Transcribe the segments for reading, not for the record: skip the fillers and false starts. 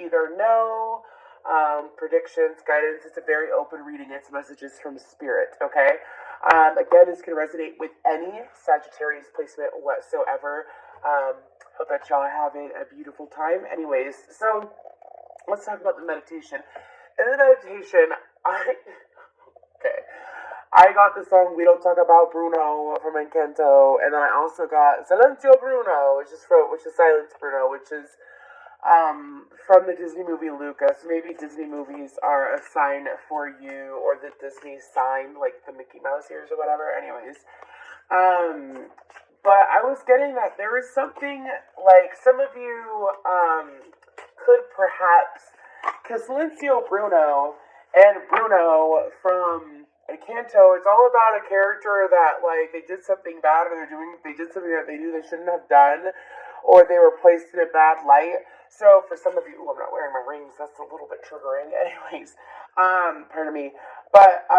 either know, predictions, guidance. It's a very open reading. It's messages from spirit, okay? Again, this can resonate with any Sagittarius placement whatsoever. Hope that y'all are having a beautiful time. Anyways, so let's talk about the meditation. In the meditation, I got the song "We Don't Talk About Bruno" from Encanto, and then I also got "Silencio Bruno," which is Silence Bruno, which is from the Disney movie Luca. So maybe Disney movies are a sign for you, or the Disney sign, like the Mickey Mouse ears or whatever. Anyways, but I was getting that there is something, like, some of you could perhaps, because Silencio Bruno and Bruno from Encanto, it's all about a character that, like, they did something bad, or they did something that they knew they shouldn't have done, or they were placed in a bad light. So for some of you, I'm not wearing my rings, that's a little bit triggering. Anyways, pardon me. But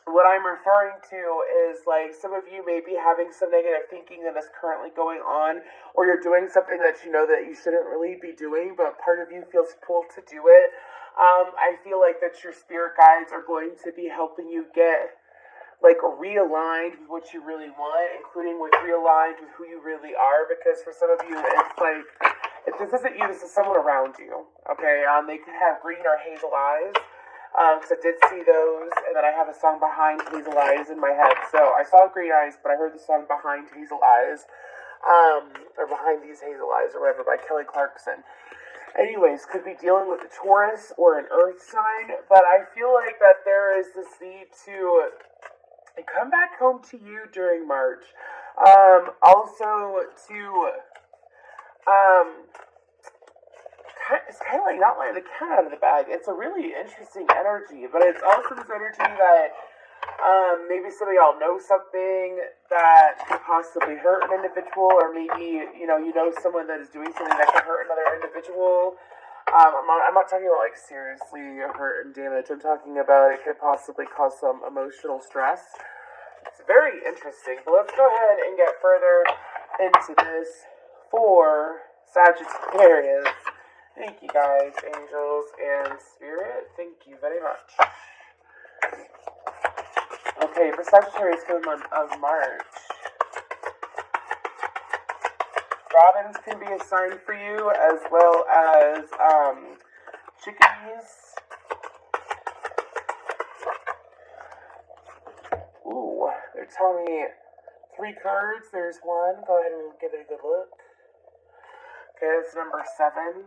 what I'm referring to is, like, some of you may be having some negative thinking that is currently going on, or you're doing something that you know that you shouldn't really be doing, but part of you feels pulled to do it. I feel like that your spirit guides are going to be helping you get, like, realigned with what you really want, including with realigned with who you really are, because for some of you, it's like, if this isn't you, this is someone around you, okay? They could have green or hazel eyes, because I did see those, and then I have a song behind Hazel Eyes in my head. So I saw Green Eyes, but I heard the song Behind Hazel Eyes, or Behind These Hazel Eyes, or whatever, by Kelly Clarkson. Anyways, could be dealing with a Taurus or an Earth sign, but I feel like that there is this need to come back home to you during March. Also to, it's kind of like not letting the cat out of the bag. It's a really interesting energy, but it's also this energy that maybe some of y'all know something that could possibly hurt an individual, or maybe you know someone that is doing something that could hurt another individual. I'm not talking about, like, seriously hurt and damage. I'm talking about it could possibly cause some emotional stress. It's very interesting, but let's go ahead and get further into this for Sagittarius. Thank you, guys, angels, and spirit. Thank you very much. Okay, for Sagittarius for the month of March, robins can be a sign for you, as well as chickadees. Ooh, they're telling me 3 cards. There's one. Go ahead and give it a good look. Okay, that's number 7.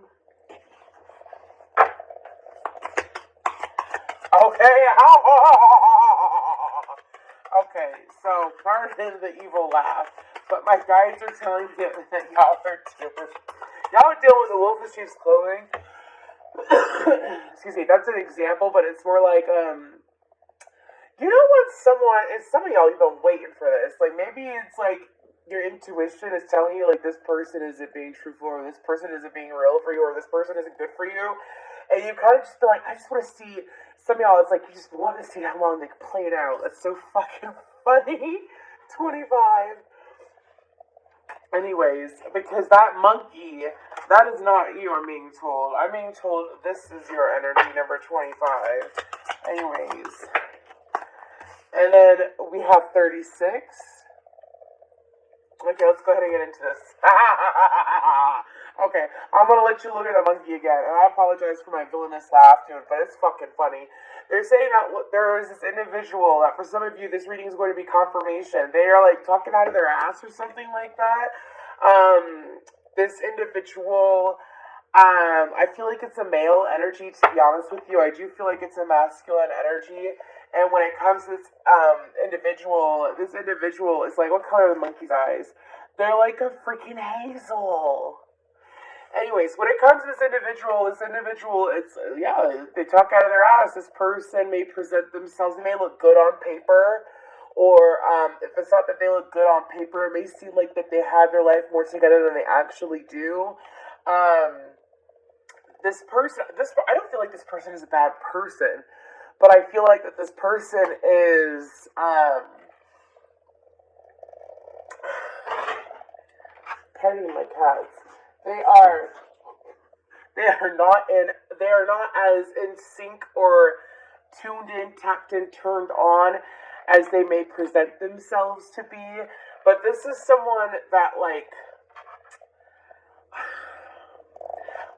Okay, okay, so pardon the evil laugh, but my guides are telling me that y'all are dealing with the wolf in sheep's clothing. Excuse me, that's an example, but it's more like, you know when someone, and some of y'all have been waiting for this, like, maybe it's like your intuition is telling you, like, this person isn't being truthful, or this person isn't being real for you, or this person isn't good for you, and you kind of just feel like, I just want to see. Some of y'all, it's like you just want to see how long they can play it out. That's so fucking funny. 25. Anyways, because that monkey, that is not you, I'm being told. I'm being told this is your energy, number 25. Anyways. And then we have 36. Okay, let's go ahead and get into this. Okay, I'm gonna let you look at the monkey again, and I apologize for my villainous laugh, dude, but it's fucking funny. They're saying that there is this individual that for some of you, this reading is going to be confirmation. They are, like, talking out of their ass or something like that. This individual, I feel like it's a male energy, to be honest with you. I do feel like it's a masculine energy. And when it comes to this individual is like, what color are the monkey's eyes? They're like a freaking hazel. Anyways, when it comes to this individual, it's, yeah, they talk out of their ass. This person may present themselves, they may look good on paper, or if it's not that they look good on paper, it may seem like that they have their life more together than they actually do. This person, I don't feel like this person is a bad person, but I feel like that this person is, pardon my cats. They are They are not as in sync or tuned in, tapped in, turned on as they may present themselves to be. But this is someone that, like,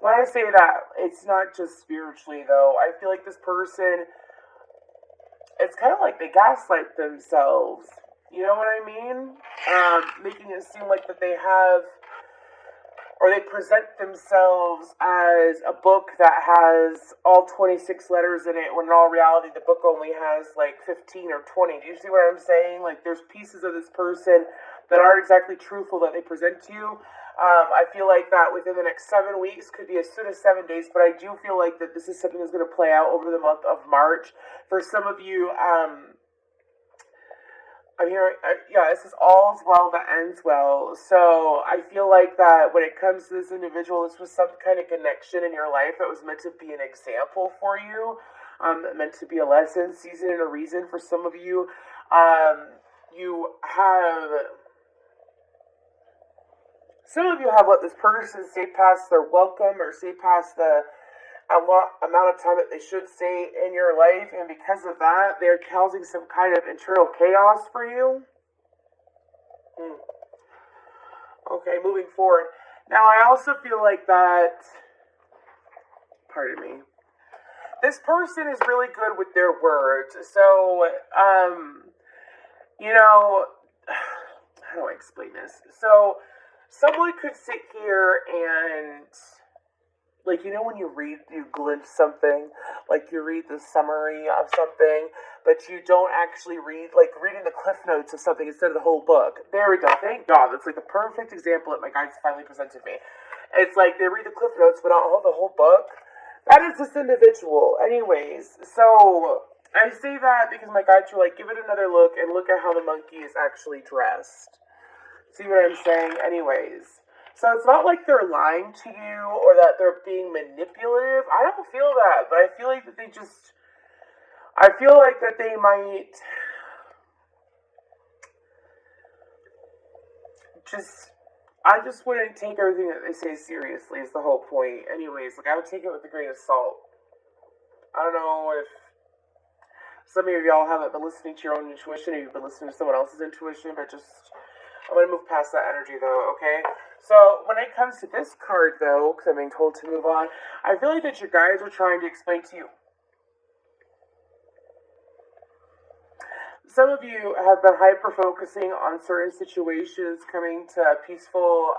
when I say that, it's not just spiritually, though. I feel like this person, it's kind of like they gaslight themselves. You know what I mean? Making it seem like that they have, or they present themselves as a book that has all 26 letters in it, when in all reality the book only has like 15 or 20. Do you see what I'm saying? Like, there's pieces of this person that aren't exactly truthful that they present to you. I feel like that within the next 7 weeks, could be as soon as 7 days, but I do feel like that this is something that's going to play out over the month of March. For some of you, I'm hearing, this is all's well that ends well. So I feel like that when it comes to this individual, this was some kind of connection in your life that was meant to be an example for you, meant to be a lesson, season, and a reason for some of you. Some of you have let this person stay past their welcome, or stay past the amount of time that they should stay in your life, and because of that, they're causing some kind of internal chaos for you. Okay, moving forward. Now, I also feel like that, pardon me, this person is really good with their words. So, how do I explain this? So, someone could sit here and, like, when you glimpse something, like you read the summary of something, but you don't actually read, like reading the cliff notes of something instead of the whole book. There we go. Thank God. That's like the perfect example that my guides finally presented me. It's like they read the cliff notes, but not the whole book. That is this individual. Anyways, so I say that because my guides were like, give it another look and look at how the monkey is actually dressed. See what I'm saying? Anyways. So it's not like they're lying to you or that they're being manipulative. I don't feel that, but I feel like that they might I just wouldn't take everything that they say seriously is the whole point. Anyways, like, I would take it with a grain of salt. I don't know if some of y'all haven't been listening to your own intuition, or you've been listening to someone else's intuition, but I'm going to move past that energy, though, okay? So, when it comes to this card, though, because I'm being told to move on, I feel like that your guides are trying to explain to you. Some of you have been hyper-focusing on certain situations, coming to a peaceful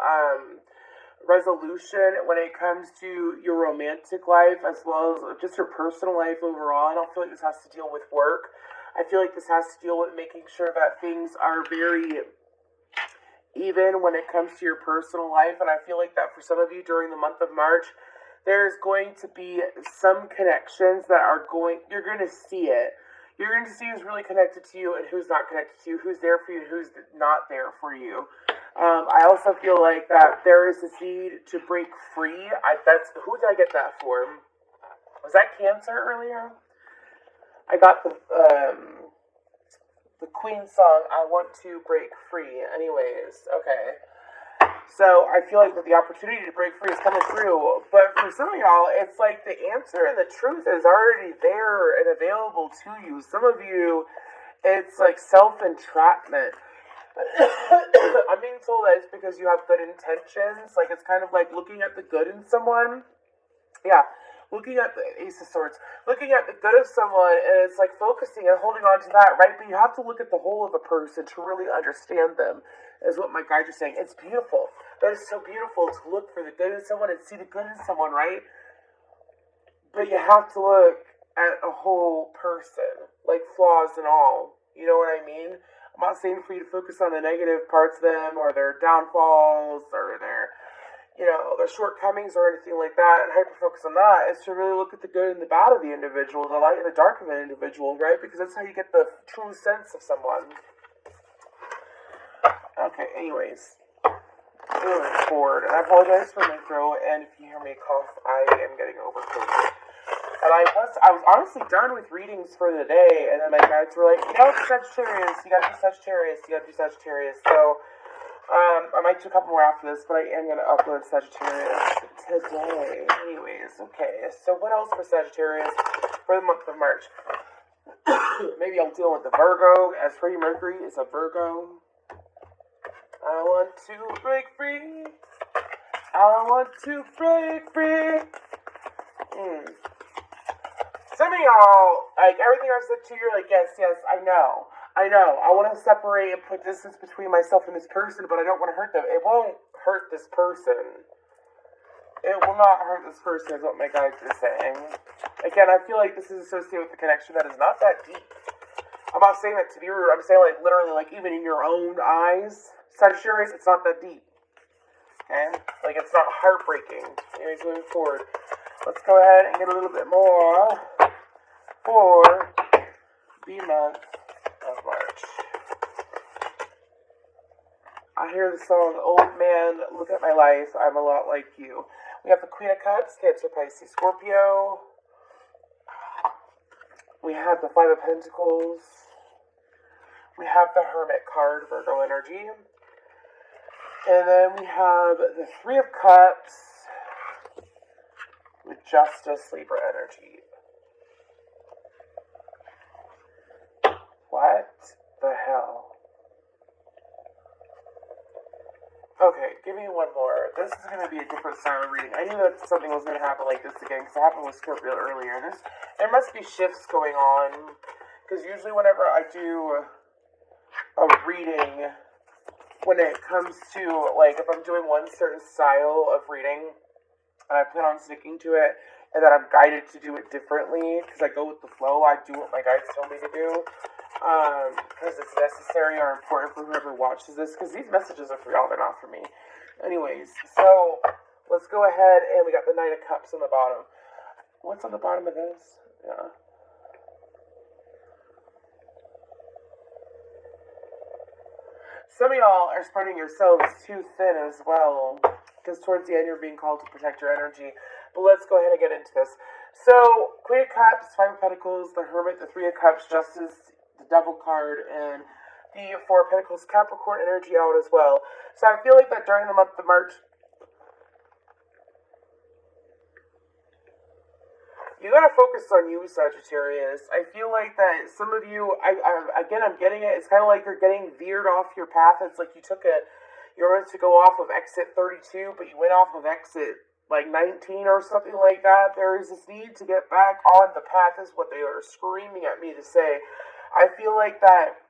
resolution when it comes to your romantic life, as well as just your personal life overall. I don't feel like this has to deal with work. I feel like this has to deal with making sure that things are very even when it comes to your personal life. And I feel like that for some of you during the month of March, there's going to be some connections that you're going to see it. You're going to see who's really connected to you and who's not connected to you, who's there for you and who's not there for you. I also feel like that there is a seed to break free. Who did I get that for? Was that Cancer earlier? I got the Queen song, I Want to Break Free. Anyways, okay. So I feel like that the opportunity to break free is coming through. But for some of y'all, it's like the answer and the truth is already there and available to you. Some of you, it's like self-entrapment. I'm being told that it's because you have good intentions. Like, it's kind of like looking at the good in someone. Yeah. Looking at the Ace of Swords, looking at the good of someone, and it's like focusing and holding on to that, right? But you have to look at the whole of a person to really understand them, is what my guides are saying. It's beautiful. That is so beautiful to look for the good in someone and see the good in someone, right? But you have to look at a whole person, like flaws and all. You know what I mean? I'm not saying for you to focus on the negative parts of them, or their downfalls, or their shortcomings or anything like that, and hyper-focus on that. Is to really look at the good and the bad of the individual, the light and the dark of an individual, right? Because that's how you get the true sense of someone. Okay, anyways. Moving forward, and I apologize for my throat, and if you hear me cough, I am getting over COVID. And I was honestly done with readings for the day, and then my guides were like, Sagittarius, you gotta do Sagittarius, So, I might do a couple more after this, but I am going to upload Sagittarius today. Anyways, okay. So what else for Sagittarius for the month of March? Maybe I'll deal with the Virgo, as Freddie Mercury is a Virgo. I want to break free. I want to break free. Some of y'all, like, everything I've said to you, you're like, yes, I know. I want to separate and put distance between myself and this person, but I don't want to hurt them. It won't hurt this person. It will not hurt this person, is what my guides are saying. Again, I feel like this is associated with a connection that is not that deep. I'm not saying that to be rude. I'm saying, like, literally, like, even in your own eyes, Sagittarius, it's not that deep. Okay? Like, it's not heartbreaking. Anyways, moving forward. Let's go ahead and get a little bit more for the month of March. I hear the song, Old Man, Look at My Life, I'm a Lot Like You. We have the Queen of Cups, Cancer, Pisces, Scorpio. We have the Five of Pentacles. We have the Hermit card, Virgo energy. And then we have the Three of Cups with Justice, Libra energy. What the hell? Okay, give me one more. This is going to be a different style of reading. I knew that something was going to happen like this again, because it happened with Scorpio earlier. There must be shifts going on, because usually whenever I do a reading, when it comes to, like, if I'm doing one certain style of reading, and I plan on sticking to it, and that I'm guided to do it differently, because I go with the flow, I do what my guides tell me to do, because it's necessary or important for whoever watches this, because these messages are for y'all, they're not for me. Anyways, so, let's go ahead, and we got the Knight of Cups on the bottom. What's on the bottom of this? Yeah. Some of y'all are spreading yourselves too thin as well, because towards the end you're being called to protect your energy. But let's go ahead and get into this. So, Queen of Cups, Five of Pentacles, the Hermit, the Three of Cups, Justice, the Devil card, and the Four of Pentacles, Capricorn energy out as well. So I feel like that during the month of March, you gotta focus on you, Sagittarius. I feel like that some of you, I'm getting it. It's kind of like you're getting veered off your path. It's like you're meant to go off of exit 32, but you went off of exit like 19 or something like that. There is this need to get back on the path, is what they are screaming at me to say. I feel like that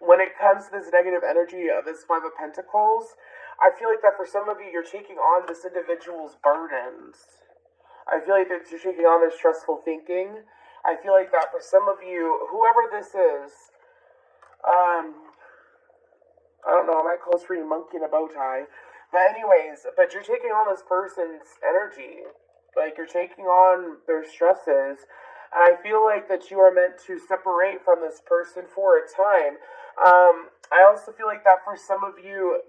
when it comes to this negative energy of this Five of Pentacles, I feel like that for some of you, you're taking on this individual's burdens. I feel like that you're taking on this stressful thinking. I feel like that for some of you, whoever this is, I don't know, I might call this reading monkey in a bow tie. But anyways, but you're taking on this person's energy. Like, you're taking on their stresses. And I feel like that you are meant to separate from this person for a time. I also feel like that for some of you,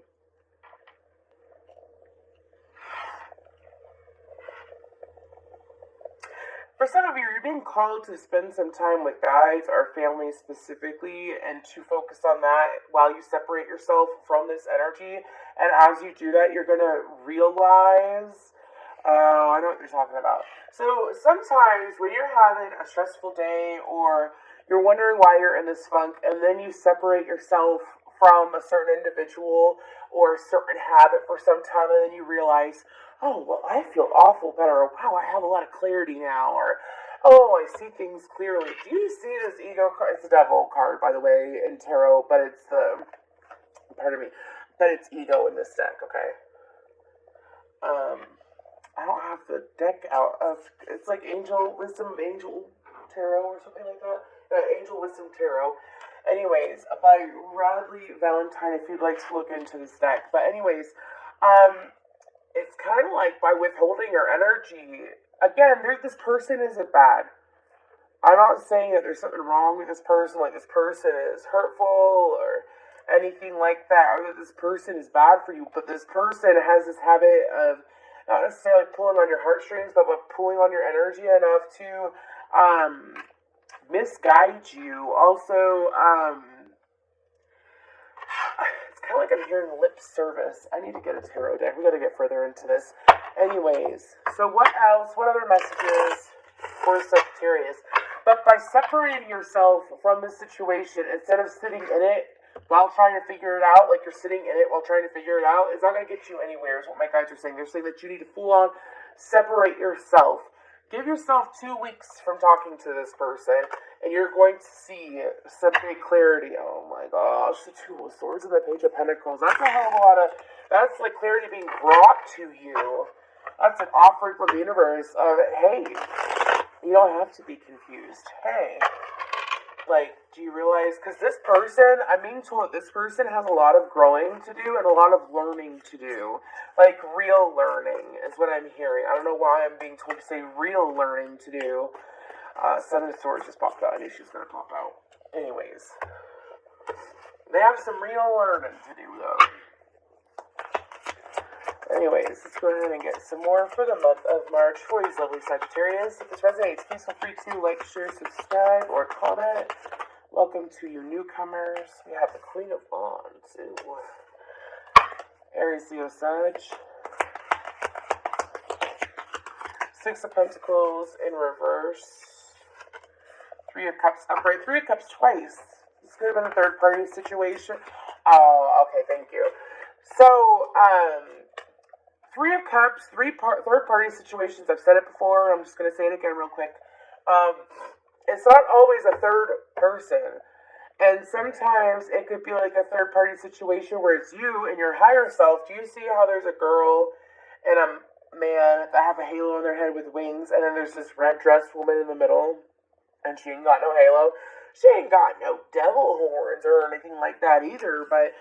you're being called to spend some time with guides or family specifically, and to focus on that while you separate yourself from this energy. And as you do that, you're going to realize, I know what you're talking about. So sometimes when you're having a stressful day, or you're wondering why you're in this funk, and then you separate yourself from a certain individual or a certain habit for some time, and then you realize, oh, well, I feel awful better, or wow, I have a lot of clarity now, or oh, I see things clearly. Do you see this ego card? It's the Devil card, by the way, in tarot, but it's but it's ego in this deck, okay? I don't have the deck out of, it's like Wisdom of Angel Tarot or something like that. Angel Wisdom Tarot. Anyways, by Radley Valentine, if you'd like to look into this deck. But anyways, it's kind of like by withholding your energy. Again, this person isn't bad. I'm not saying that there's something wrong with this person, like this person is hurtful or anything like that, or that this person is bad for you, but this person has this habit of not necessarily pulling on your heartstrings, but pulling on your energy enough to misguide you. Also, it's kind of like I'm hearing lip service. I need to get a tarot deck. We got to get further into this. Anyways, so what else? What other messages for Sagittarius? But by separating yourself from the situation, instead of sitting in it while trying to figure it out, like you're sitting in it while trying to figure it out, it's not going to get you anywhere, is what my guides are saying. They're saying that you need to full on separate yourself. Give yourself 2 weeks from talking to this person, and you're going to see some big clarity. Oh my gosh, the Two of Swords and the Page of Pentacles. That's a hell of a lot of, that's like clarity being brought to you. That's an offering from the universe of, hey, you don't have to be confused. Hey, like, do you realize, because this person, I'm being told that this person has a lot of growing to do and a lot of learning to do. Like, real learning is what I'm hearing. I don't know why I'm being told to say real learning to do. Seven of Swords just popped out. I knew she was going to pop out. Anyways, they have some real learning to do, though. Anyways, let's go ahead and get some more for the month of March for these lovely Sagittarius. If this resonates, please feel free to like, share, subscribe, or comment. Welcome to you newcomers. We have the Queen of Wands. Ooh. Aries, Leo, Sag. Six of Pentacles in reverse. Three of Cups upright. Three of Cups twice. This could have been a third party situation. Oh, okay, thank you. So, Three of Cups, third-party situations. I've said it before. I'm just going to say it again real quick. It's not always a third person. And sometimes it could be like a third-party situation where it's you and your higher self. Do you see how there's a girl and a man that have a halo on their head with wings, and then there's this red-dressed woman in the middle, and she ain't got no halo? She ain't got no devil horns or anything like that either, but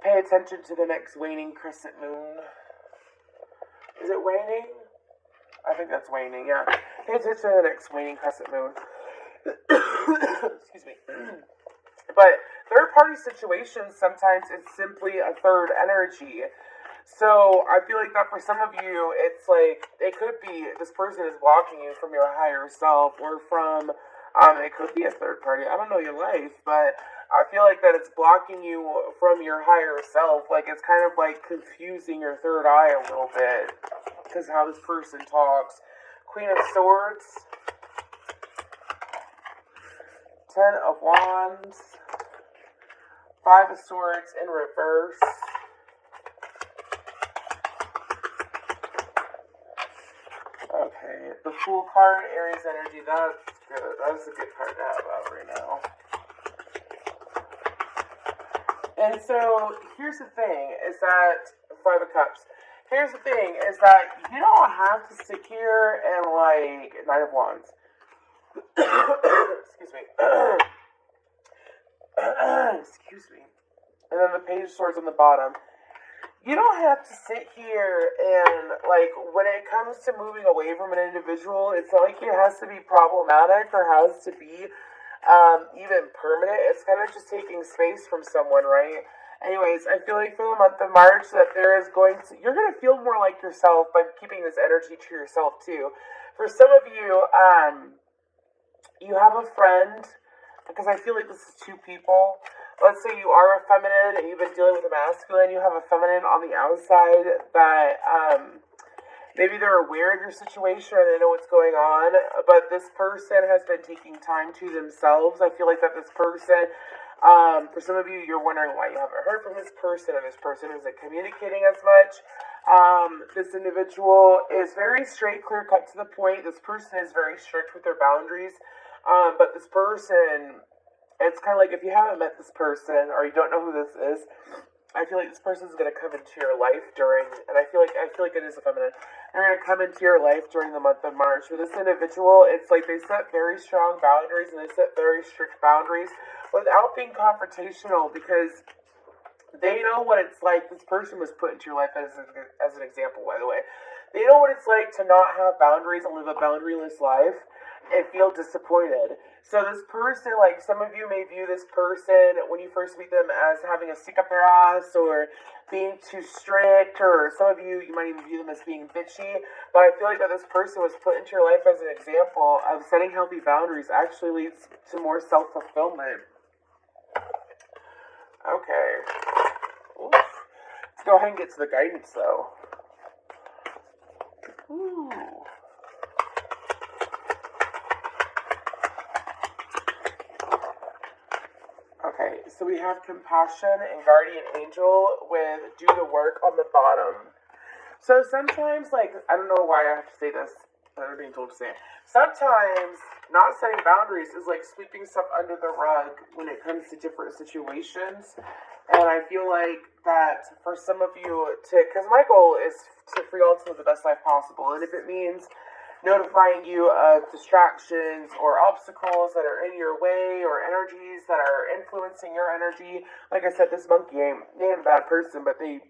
pay attention to the next waning crescent moon. Is it waning? I think that's waning, yeah. Pay attention to the next waning crescent moon. Excuse me. But third-party situations, sometimes it's simply a third energy. So I feel like that for some of you, it's like, it could be this person is blocking you from your higher self, or from, it could be a third party. I don't know your life, but I feel like that it's blocking you from your higher self. Like, it's kind of like confusing your third eye a little bit, because how this person talks. Queen of Swords. Ten of Wands. Five of Swords in reverse. Okay, the Fool card, Aries energy, that's good. That's a good card to have out right now. And so, here's the thing, is that, Five of Cups, here's the thing, is that you don't have to sit here and, like, Nine of Wands. Excuse me. Excuse me. And then the Page of Swords on the bottom. You don't have to sit here and, like, when it comes to moving away from an individual, it's not like it has to be problematic or has to be even permanent. It's kind of just taking space from someone, right? Anyways, I feel like for the month of March that you're going to feel more like yourself by keeping this energy to yourself too. For some of you, you have a friend, because I feel like this is two people. Let's say you are a feminine and you've been dealing with a masculine. You have a feminine on the outside that maybe they're aware of your situation or they know what's going on, but this person has been taking time to themselves. I feel like that this person, for some of you, you're wondering why you haven't heard from this person, and this person isn't communicating as much. This individual is very straight, clear, cut to the point. This person is very strict with their boundaries, but this person, it's kind of like if you haven't met this person or you don't know who this is, I feel like this person is going to come into your life during, and I feel like it is a feminine. They're going to come into your life during the month of March. For this individual, it's like they set very strong boundaries and they set very strict boundaries without being confrontational, because they know what it's like. This person was put into your life as an example, by the way. They know what it's like to not have boundaries and live a boundaryless life and feel disappointed. So this person, like, some of you may view this person when you first meet them as having a stick up their ass or being too strict, or some of you might even view them as being bitchy. But I feel like that this person was put into your life as an example of setting healthy boundaries actually leads to more self-fulfillment. Okay. Oof. Let's go ahead and get to the guidance, though. Ooh. Okay, so we have compassion and guardian angel with do the work on the bottom. So sometimes, like, I don't know why I have to say this, but I'm being told to say it. Sometimes not setting boundaries is like sweeping stuff under the rug when it comes to different situations. And I feel like that for some of you because my goal is for you all to live the best life possible. And if it means notifying you of distractions or obstacles that are in your way or energies that are influencing your energy. Like I said, this monkey ain't a bad person, but they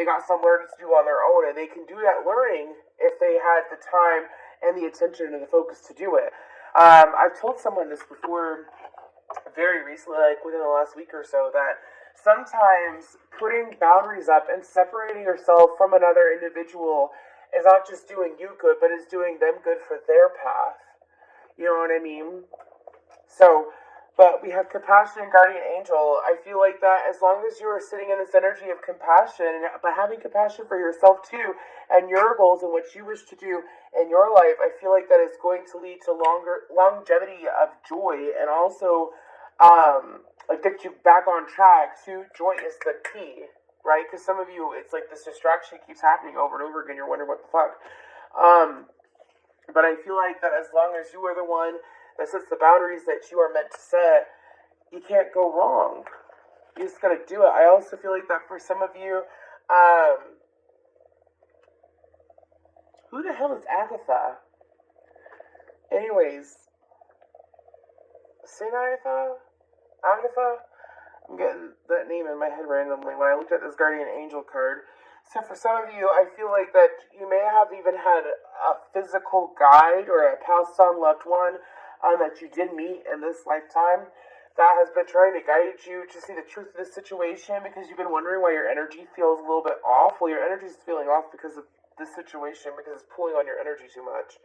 got some learning to do on their own, and they can do that learning if they had the time and the attention and the focus to do it. I've told someone this before very recently, like within the last week or so, that sometimes putting boundaries up and separating yourself from another individual is not just doing you good, but is doing them good for their path. You know what I mean? So, but we have compassion and guardian angel. I feel like that as long as you are sitting in this energy of compassion, but having compassion for yourself too, and your goals and what you wish to do in your life, I feel like that is going to lead to longevity of joy, and also like get you back on track. To joy is the key. Right? Because some of you, it's like this distraction keeps happening over and over again. You're wondering what the fuck. But I feel like that as long as you are the one that sets the boundaries that you are meant to set, you can't go wrong. You just gotta do it. I also feel like that for some of you, who the hell is Agatha? Anyways, Saint Agatha? Agatha? I'm getting that name in my head randomly when I looked at this guardian angel card. So for some of you, I feel like that you may have even had a physical guide or a passed on loved one that you did meet in this lifetime that has been trying to guide you to see the truth of the situation, because you've been wondering why your energy feels a little bit off. Well, your energy is feeling off because of this situation, because it's pulling on your energy too much.